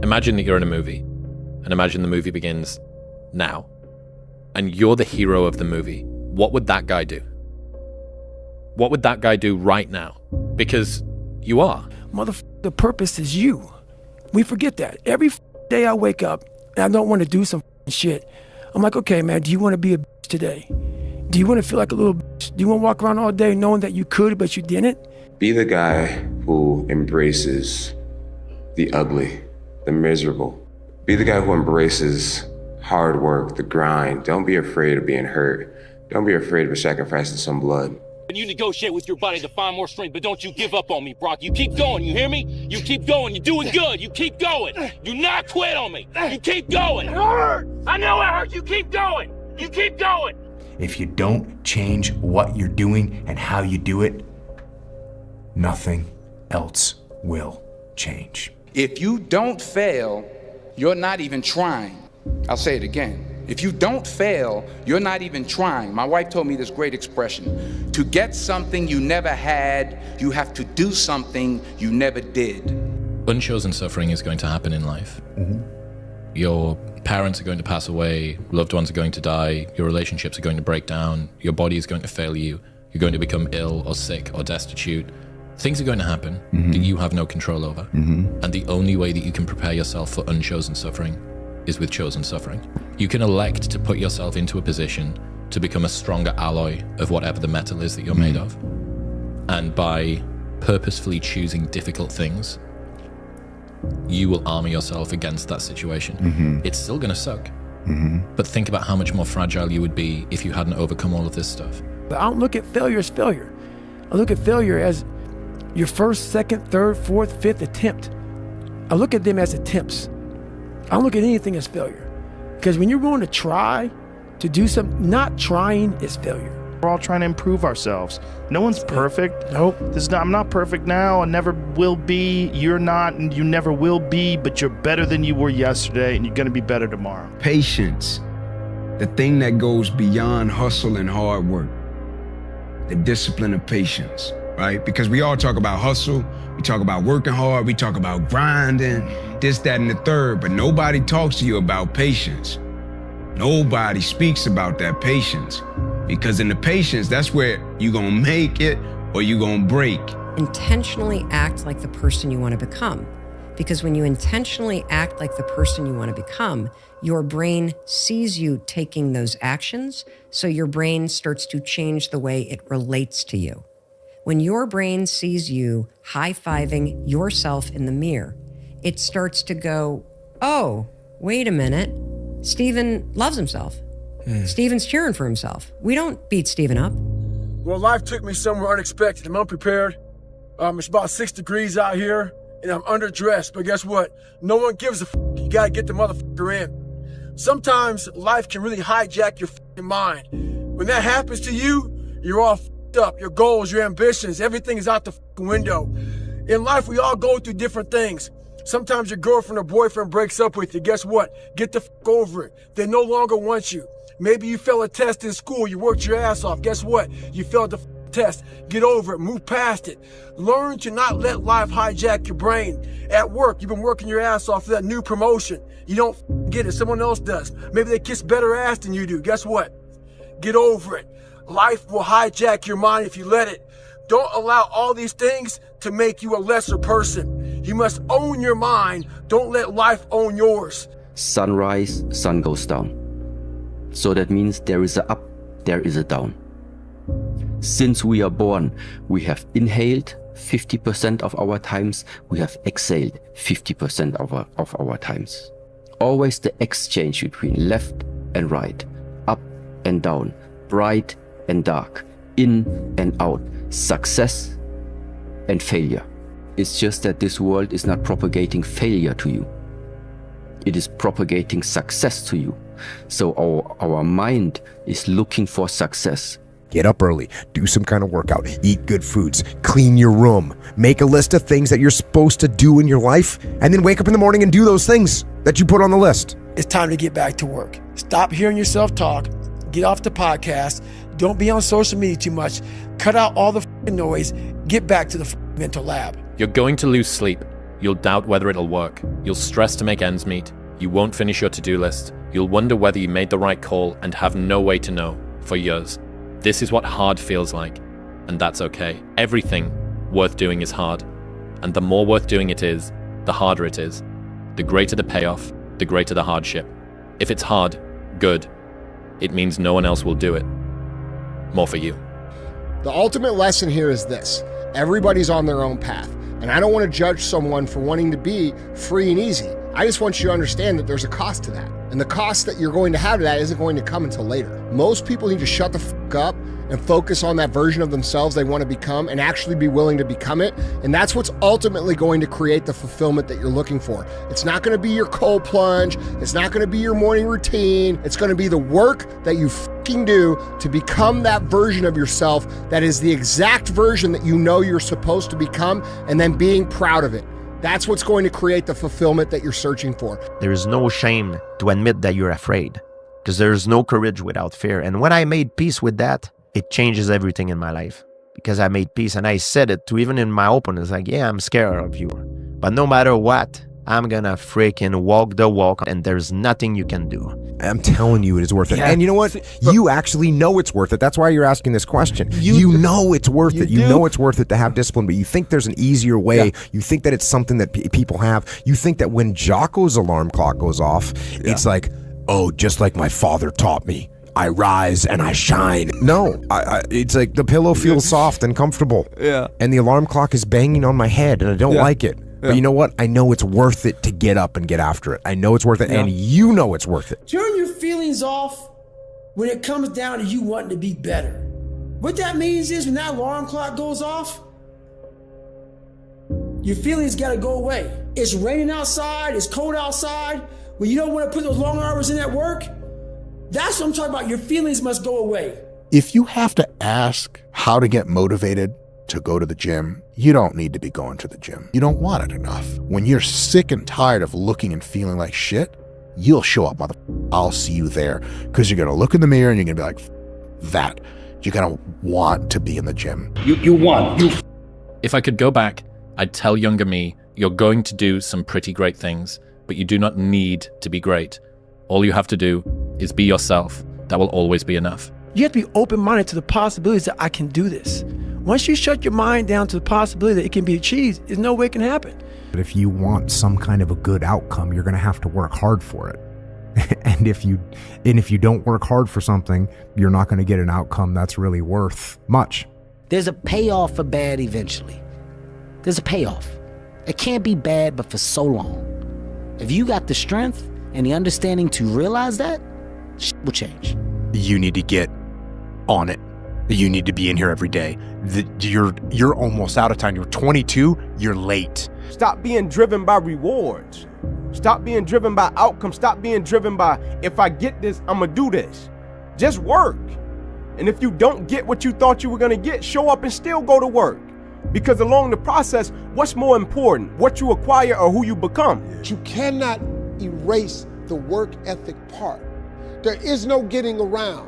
Imagine that you're in a movie, and imagine the movie begins now, and you're the hero of the movie. What would that guy do? What would that guy do right now? Because you are. The purpose is you. We forget that. Every day I wake up and I don't want to do some shit. I'm like, okay, man, do you want to be a bitch today? Do you want to feel like a little bitch? Do you want to walk around all day knowing that you could, but you didn't? Be the guy who embraces the ugly, the miserable. Be the guy who embraces hard work, the grind. Don't be afraid of being hurt. Don't be afraid of sacrificing some blood. You negotiate with your body to find more strength, but don't you give up on me, Brock. You keep going, you hear me? You keep going, you're doing good. You keep going. Do not quit on me. You keep going. It hurt. I know it hurts. You keep going. You keep going. If you don't change what you're doing and how you do it, nothing else will change. If you don't fail, you're not even trying. I'll say it again. If you don't fail, you're not even trying. My wife told me this great expression. To get something you never had, you have to do something you never did. Unchosen suffering is going to happen in life. Mm-hmm. Your parents are going to pass away, loved ones are going to die, your relationships are going to break down, your body is going to fail you, you're going to become ill or sick or destitute. Things are going to happen that you have no control over. And the only way that you can prepare yourself for unchosen suffering is with chosen suffering. You can elect to put yourself into a position to become a stronger alloy of whatever the metal is that you're made of. And by purposefully choosing difficult things, you will armor yourself against that situation. It's still going to suck. But think about how much more fragile you would be if you hadn't overcome all of this stuff. I don't look at failure as failure. I look at failure as your first, second, third, fourth, fifth attempt. I look at them as attempts. I don't look at anything as failure. Because when you're willing to try to do something, not trying is failure. We're all trying to improve ourselves. No one's perfect. Nope. I'm not perfect now. I never will be. You're not, and you never will be, but you're better than you were yesterday, and you're going to be better tomorrow. Patience, the thing that goes beyond hustle and hard work. The discipline of patience, right? Because we all talk about hustle, we talk about working hard, we talk about grinding, this, that, and the third, but nobody talks to you about patience. Nobody speaks about that patience. Because in the patience, that's where you're gonna make it or you're gonna break. Intentionally act like the person you want to become. Because when you intentionally act like the person you want to become, your brain sees you taking those actions, so your brain starts to change the way it relates to you. When your brain sees you high-fiving yourself in the mirror, it starts to go, oh, wait a minute, Steven loves himself. Steven's cheering for himself. We don't beat Steven up. Well, life took me somewhere unexpected. I'm unprepared. It's about 6 degrees out here, and I'm underdressed. But guess what? No one gives a f***. You gotta get the motherfucker in. Sometimes life can really hijack your f***ing mind. When that happens to you, you're all f***ed up. Your goals, your ambitions, everything is out the f***ing window. In life, we all go through different things. Sometimes your girlfriend or boyfriend breaks up with you. Guess what? Get the f*** over it. They no longer want you. Maybe you failed a test in school. You worked your ass off. Guess what? You failed the test. Get over it. Move past it. Learn to not let life hijack your brain. At work, you've been working your ass off for that new promotion. You don't get it. Someone else does. Maybe they kiss better ass than you do. Guess what? Get over it. Life will hijack your mind if you let it. Don't allow all these things to make you a lesser person. You must own your mind. Don't let life own yours. Sunrise, sun goes down. So that means there is a up, there is a down. Since we are born, we have inhaled 50% of our times, we have exhaled 50% of our times. Always the exchange between left and right, up and down, bright and dark, in and out, success and failure. It's just that this world is not propagating failure to you. It is propagating success to you. So our mind is looking for success. Get up early, do some kind of workout, eat good foods, clean your room, make a list of things that you're supposed to do in your life, and then wake up in the morning and do those things that you put on the list. It's time to get back to work. Stop hearing yourself talk. Get off the podcast. Don't be on social media too much. Cut out all the noise. Get back to the mental lab. You're going to lose sleep. You'll doubt whether it'll work. You'll stress to make ends meet. You won't finish your to-do list. You'll wonder whether you made the right call and have no way to know for years. This is what hard feels like, and that's okay. Everything worth doing is hard, and the more worth doing it is, the harder it is. The greater the payoff, the greater the hardship. If it's hard, good. It means no one else will do it. More for you. The ultimate lesson here is this. Everybody's on their own path, and I don't want to judge someone for wanting to be free and easy. I just want you to understand that there's a cost to that. And the cost that you're going to have to that isn't going to come until later. Most people need to shut the fuck up and focus on that version of themselves they want to become and actually be willing to become it. And that's what's ultimately going to create the fulfillment that you're looking for. It's not going to be your cold plunge. It's not going to be your morning routine. It's going to be the work that you fucking do to become that version of yourself that is the exact version that you know you're supposed to become, and then being proud of it. That's what's going to create the fulfillment that you're searching for. There is no shame to admit that you're afraid, because there's no courage without fear. And when I made peace with that, it changes everything in my life, because I made peace and I said it to even in my opponents, like, yeah, I'm scared of you, but no matter what, I'm gonna freaking walk the walk, and there's nothing you can do. I'm telling you, it is worth it. And you know what? You actually know it's worth it. That's why you're asking this question. You know it's worth it. You know it's worth it to have discipline, but you think there's an easier way. Yeah. You think that it's something that people have. You think that when Jocko's alarm clock goes off, it's like, oh, just like my father taught me, I rise and I shine. No, it's like the pillow feels soft and comfortable. Yeah. And the alarm clock is banging on my head, and I don't like it. But you know what? I know it's worth it to get up and get after it. I know it's worth it, and you know it's worth it. Turn your feelings off when it comes down to you wanting to be better. What that means is when that alarm clock goes off, your feelings got to go away. It's raining outside, it's cold outside, when you don't want to put those long hours in at work, that's what I'm talking about. Your feelings must go away. If you have to ask how to get motivated to go to the gym, you don't need to be going to the gym. You don't want it enough. When you're sick and tired of looking and feeling like shit, you'll show up, I'll see you there. Because you're going to look in the mirror and you're going to be like, that. You're going to want to be in the gym. You want. If I could go back, I'd tell younger me, you're going to do some pretty great things, but you do not need to be great. All you have to do is be yourself. That will always be enough. You have to be open-minded to the possibilities that I can do this. Once you shut your mind down to the possibility that it can be achieved, there's no way it can happen. But if you want some kind of a good outcome, you're going to have to work hard for it. And if you don't work hard for something, you're not going to get an outcome that's really worth much. There's a payoff for bad eventually. There's a payoff. It can't be bad, but for so long. If you got the strength and the understanding to realize that, shit will change. You need to get on it. You need to be in here every day. You're almost out of time. You're 22, you're late. Stop being driven by rewards. Stop being driven by outcomes. Stop being driven by, if I get this, I'm gonna do this. Just work. And if you don't get what you thought you were gonna get, show up and still go to work. Because along the process, what's more important, what you acquire or who you become? You cannot erase the work ethic part. There is no getting around.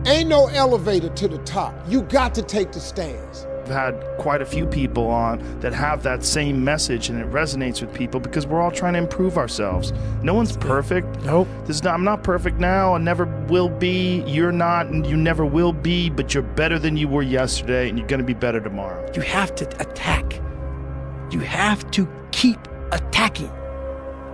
Ain't no elevator to the top. You got to take the stairs. I've had quite a few people on that have that same message, and it resonates with people because we're all trying to improve ourselves. No one's perfect. Nope. I'm not perfect now. I never will be. You're not, and you never will be, but you're better than you were yesterday, and you're going to be better tomorrow. You have to attack. You have to keep attacking.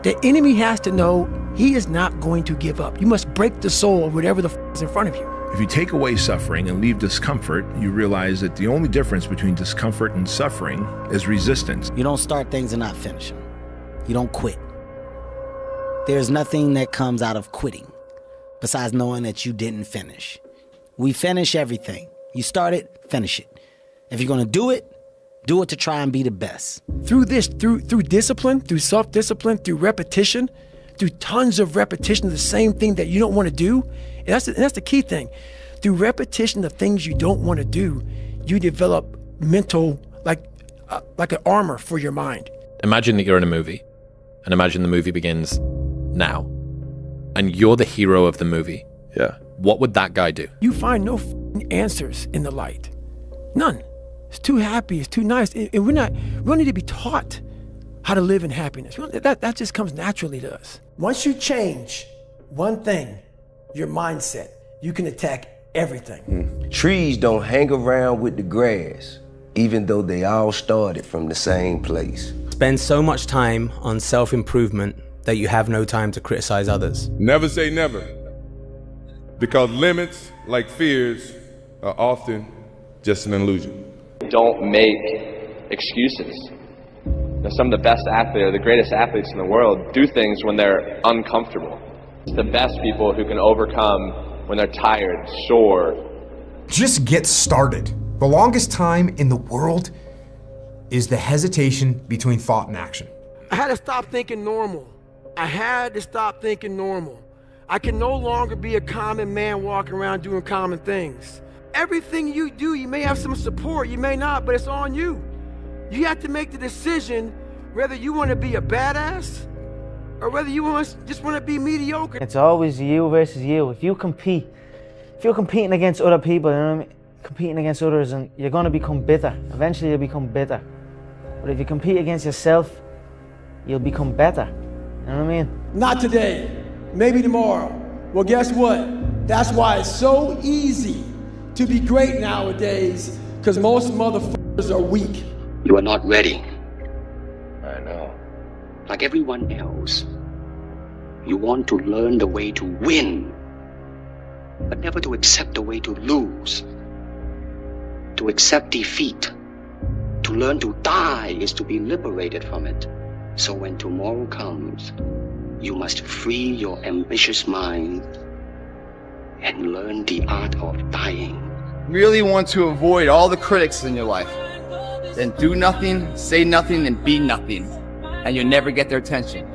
The enemy has to know he is not going to give up. You must break the soul of whatever the is in front of you. If you take away suffering and leave discomfort, you realize that the only difference between discomfort and suffering is resistance. You don't start things and not finish them. You don't quit. There's nothing that comes out of quitting besides knowing that you didn't finish. We finish everything. You start it, finish it. If you're going to do it to try and be the best. Through discipline, through self-discipline, through repetition, through tons of repetition of the same thing that you don't want to do. And that's the key thing. Through repetition of things you don't want to do, you develop mental, like an armor for your mind. Imagine that you're in a movie, and imagine the movie begins now, and you're the hero of the movie. Yeah. What would that guy do? You find no answers in the light. None. It's too happy. It's too nice. And we don't need to be taught how to live in happiness. That just comes naturally to us. Once you change one thing, your mindset, you can attack everything. Trees don't hang around with the grass, even though they all started from the same place. Spend so much time on self-improvement that you have no time to criticize others. Never say never, because limits, like fears, are often just an illusion. Don't make excuses. Some of the best athletes, or the greatest athletes in the world, do things when they're uncomfortable. It's the best people who can overcome when they're tired, sore. Just get started. The longest time in the world is the hesitation between thought and action. I had to stop thinking normal. I had to stop thinking normal. I can no longer be a common man walking around doing common things. Everything you do, you may have some support, you may not, but it's on you. You have to make the decision whether you want to be a badass or whether you just want to be mediocre. It's always you versus you. If you're competing against other people, you know what I mean? Competing against others, and you're going to become bitter. Eventually you'll become bitter. But if you compete against yourself, you'll become better. You know what I mean? Not today, maybe tomorrow. Well, guess what? That's why it's so easy to be great nowadays, because most motherfuckers are weak. You are not ready. I know. Like everyone else, you want to learn the way to win, but never to accept the way to lose. To accept defeat, to learn to die is to be liberated from it. So when tomorrow comes, you must free your ambitious mind and learn the art of dying. Really want to avoid all the critics in your life. Then do nothing, say nothing, and be nothing. And you'll never get their attention.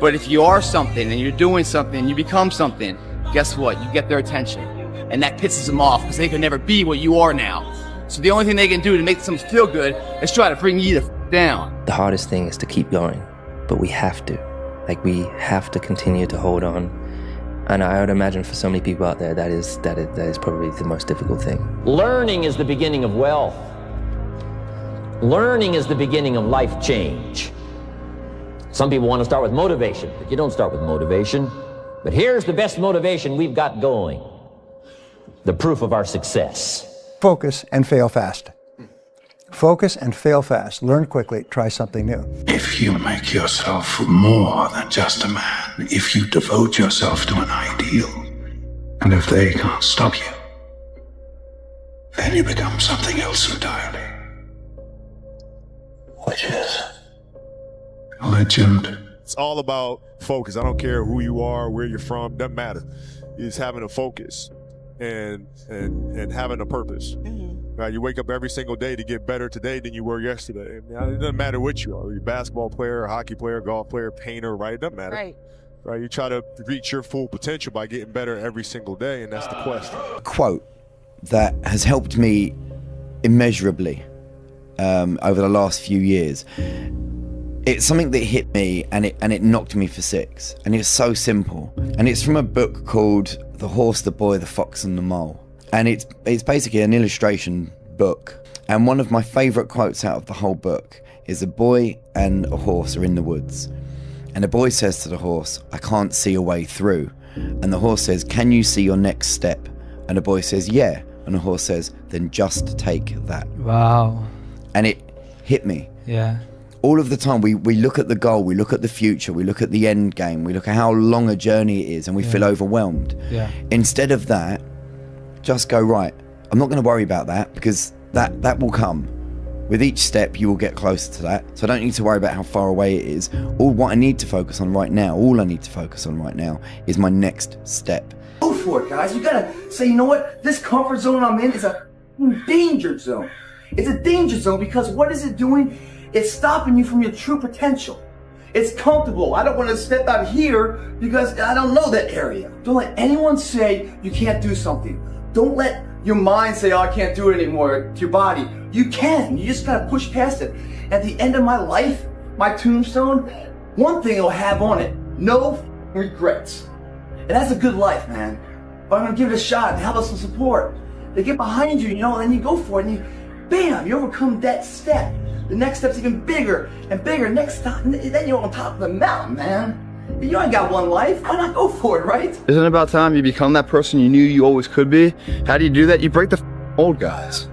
But if you are something and you're doing something and you become something, guess what? You get their attention. And that pisses them off because they can never be what you are now. So the only thing they can do to make them feel good is try to bring you down. The hardest thing is to keep going, but we have to. Like, we have to continue to hold on. And I would imagine for so many people out there, that is probably the most difficult thing. Learning is the beginning of wealth. Learning is the beginning of life change. Some people want to start with motivation, but you don't start with motivation. But here's the best motivation we've got going. The proof of our success. Focus and fail fast. Focus and fail fast. Learn quickly. Try something new. If you make yourself more than just a man, if you devote yourself to an ideal, and if they can't stop you, then you become something else entirely. Which is a legend. It's all about focus. I don't care who you are, where you're from, doesn't matter. It's having a focus and having a purpose. Right? You wake up every single day to get better today than you were yesterday. It doesn't matter what you are. You're a basketball player, a hockey player, golf player, painter, right? It doesn't matter. Right? You try to reach your full potential by getting better every single day, and that's the quest. A quote that has helped me immeasurably over the last few years. It's something that hit me and it knocked me for six. And it's so simple. And it's from a book called The Horse, the Boy, the Fox and the Mole. And it's basically an illustration book. And one of my favorite quotes out of the whole book is a boy and a horse are in the woods. And the boy says to the horse, "I can't see a way through." And the horse says, "Can you see your next step?" And the boy says, "Yeah." And the horse says, "Then just take that." Wow. And it hit me. Yeah. All of the time we look at the goal, we look at the future, we look at the end game, we look at how long a journey it is, and we feel overwhelmed. Yeah. Instead of that, just go, right, I'm not going to worry about that, because that will come. With each step, you will get closer to that. So I don't need to worry about how far away it is. All I need to focus on right now is my next step. Go for it, guys. You gotta say, you know what? This comfort zone I'm in is a danger zone. It's a danger zone because what is it doing? It's stopping you from your true potential. It's comfortable. I don't want to step out here because I don't know that area. Don't let anyone say you can't do something. Don't let your mind say, "Oh, I can't do it anymore," to your body. You can. You just gotta push past it. At the end of my life, my tombstone, one thing it'll have on it: no regrets. And that's a good life, man. But I'm gonna give it a shot and have some support. They get behind you, and then you go for it, and bam, you overcome that step. The next step's even bigger and bigger. Next time, then you're on top of the mountain, man. You ain't got one life. Why not go for it, right? Isn't it about time you become that person you knew you always could be? How do you do that? You break the old guys.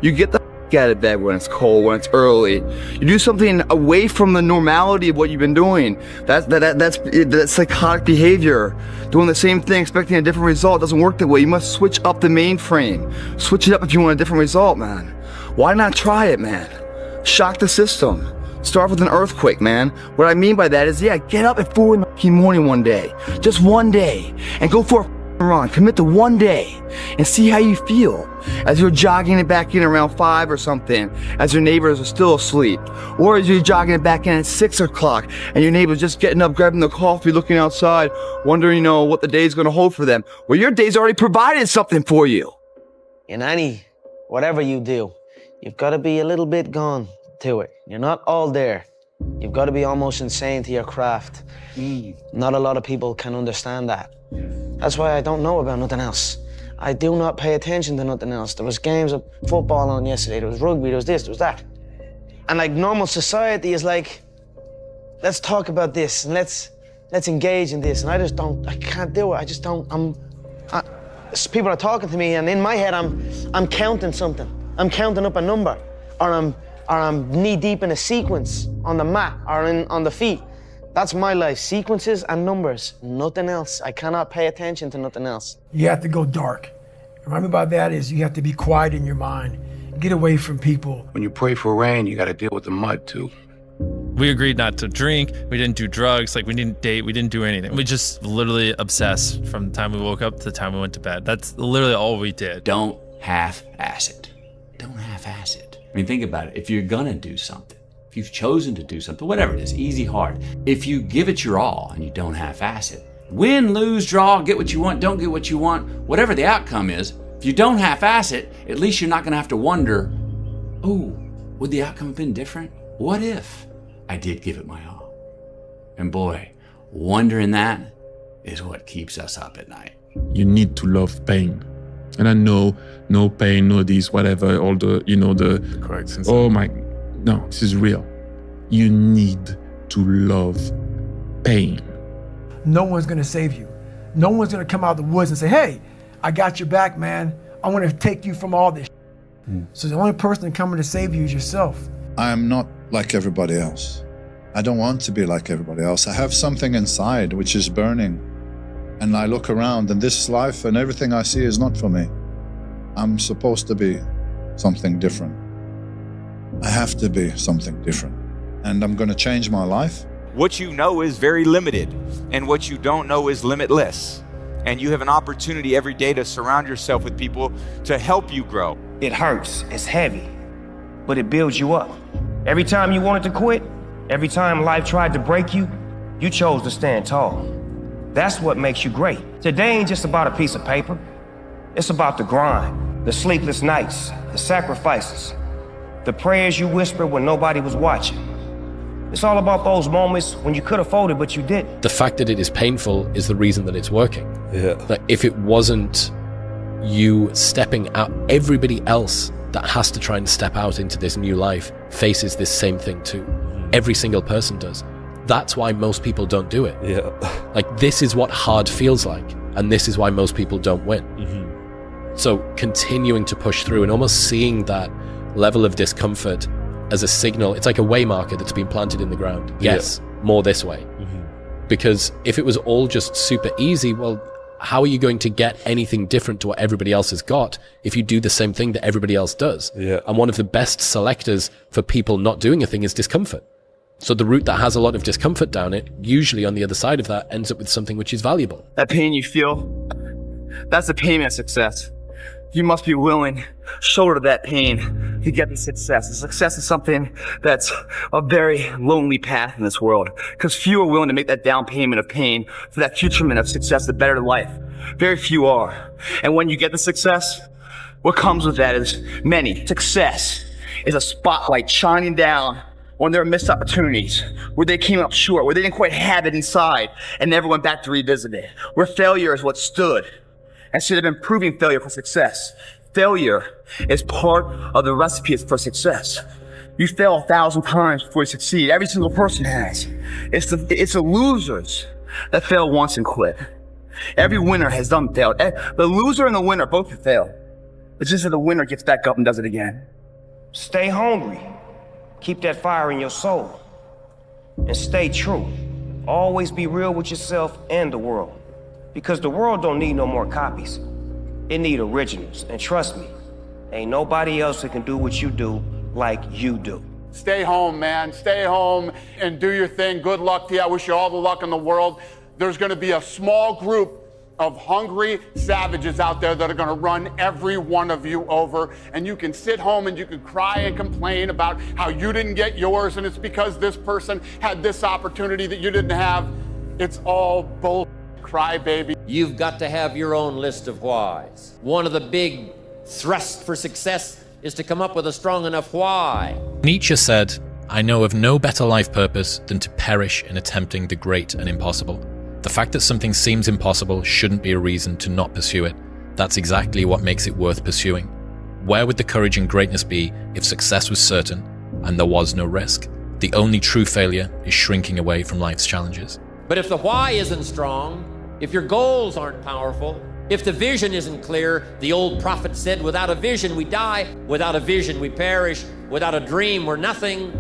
You get the out of bed when it's cold, when it's early. You do something away from the normality of what you've been doing. That's psychotic behavior. Doing the same thing, expecting a different result doesn't work that way. You must switch up the mainframe. Switch it up if you want a different result, man. Why not try it, man? Shock the system. Start with an earthquake, man. What I mean by that is, yeah, get up at 4 in the morning one day. Just one day. And go for a run. Commit to one day. And see how you feel. As you're jogging it back in around 5 or something. As your neighbors are still asleep. Or as you're jogging it back in at 6 o'clock. And your neighbor's just getting up, grabbing the coffee, looking outside. Wondering, you know, what the day's going to hold for them. Well, your day's already provided something for you. In whatever you do, you've got to be a little bit gone to it. You're not all there. You've got to be almost insane to your craft. Not a lot of people can understand that. That's why I don't know about nothing else. I do not pay attention to nothing else. There was games of football on yesterday, there was rugby, there was this, there was that. And like normal society is like, let's talk about this and let's engage in this. And I can't do it. People are talking to me and in my head I'm counting something. I'm counting up a number or I'm knee deep in a sequence on the mat or on the feet. That's my life, sequences and numbers, nothing else. I cannot pay attention to nothing else. You have to go dark. What I mean by that is you have to be quiet in your mind. Get away from people. When you pray for rain, you got to deal with the mud too. We agreed not to drink, we didn't do drugs, like we didn't date, we didn't do anything. We just literally obsessed from the time we woke up to the time we went to bed. That's literally all we did. Don't half-ass it. Don't half-ass it. I mean, think about it. If you're gonna do something, if you've chosen to do something, whatever it is, easy, hard, if you give it your all and you don't half-ass it, win, lose, draw, get what you want, don't get what you want, whatever the outcome is, if you don't half-ass it, at least you're not gonna have to wonder, oh, would the outcome have been different? What if I did give it my all? And boy, wondering that is what keeps us up at night. You need to love pain. And I know, no pain, no this, whatever, all the, the correct sense. Oh my, no, this is real. You need to love pain. No one's gonna save you. No one's gonna come out of the woods and say, hey, I got your back, man. I wanna take you from all this. So the only person coming to save you is yourself. I am not like everybody else. I don't want to be like everybody else. I have something inside which is burning. And I look around and this life and everything I see is not for me. I'm supposed to be something different. I have to be something different. And I'm gonna change my life. What you know is very limited, and what you don't know is limitless. And you have an opportunity every day to surround yourself with people to help you grow. It hurts, it's heavy, but it builds you up. Every time you wanted to quit, every time life tried to break you, you chose to stand tall. That's what makes you great. Today ain't just about a piece of paper. It's about the grind, the sleepless nights, the sacrifices, the prayers you whispered when nobody was watching. It's all about those moments when you could have folded, but you didn't. The fact that it is painful is the reason that it's working. Yeah. Like if it wasn't you stepping out, everybody else that has to try and step out into this new life faces this same thing too. Every single person does. That's why most people don't do it. Yeah. Like this is what hard feels like, and this is why most people don't win. So continuing to push through and almost seeing that level of discomfort as a signal, it's like a way marker that's been planted in the ground. Yes, more this way. Because if it was all just super easy, well, how are you going to get anything different to what everybody else has got if you do the same thing that everybody else does? Yeah. And one of the best selectors for people not doing a thing is discomfort. So the route that has a lot of discomfort down it, usually on the other side of that, ends up with something which is valuable. That pain you feel, that's the payment of success. You must be willing to shoulder that pain to get the success. The success is something that's a very lonely path in this world, because few are willing to make that down payment of pain for that futurement of success, the better life. Very few are. And when you get the success, what comes with that is many. Success is a spotlight shining down on their missed opportunities, where they came up short, where they didn't quite have it inside and never went back to revisit it, where failure is what stood instead of improving failure for success. Failure is part of the recipe for success. You fail 1,000 times before you succeed. Every single person has. It's the losers that fail once and quit. Every winner has done failed. The loser and the winner both have failed. It's just that the winner gets back up and does it again. Stay hungry. Keep that fire in your soul. And stay true. Always be real with yourself and the world. Because the world don't need no more copies. It need originals. And trust me, ain't nobody else that can do what you do like you do. Stay home, man. Stay home and do your thing. Good luck to you. I wish you all the luck in the world. There's going to be a small group of hungry savages out there that are going to run every one of you over. And you can sit home and you can cry and complain about how you didn't get yours and it's because this person had this opportunity that you didn't have. It's all bull crybaby. You've got to have your own list of whys. One of the big thrusts for success is to come up with a strong enough why. Nietzsche said, "I know of no better life purpose than to perish in attempting the great and impossible." The fact that something seems impossible shouldn't be a reason to not pursue it. That's exactly what makes it worth pursuing. Where would the courage and greatness be if success was certain and there was no risk? The only true failure is shrinking away from life's challenges. But if the why isn't strong, if your goals aren't powerful, if the vision isn't clear, the old prophet said, without a vision we die, without a vision we perish, without a dream we're nothing.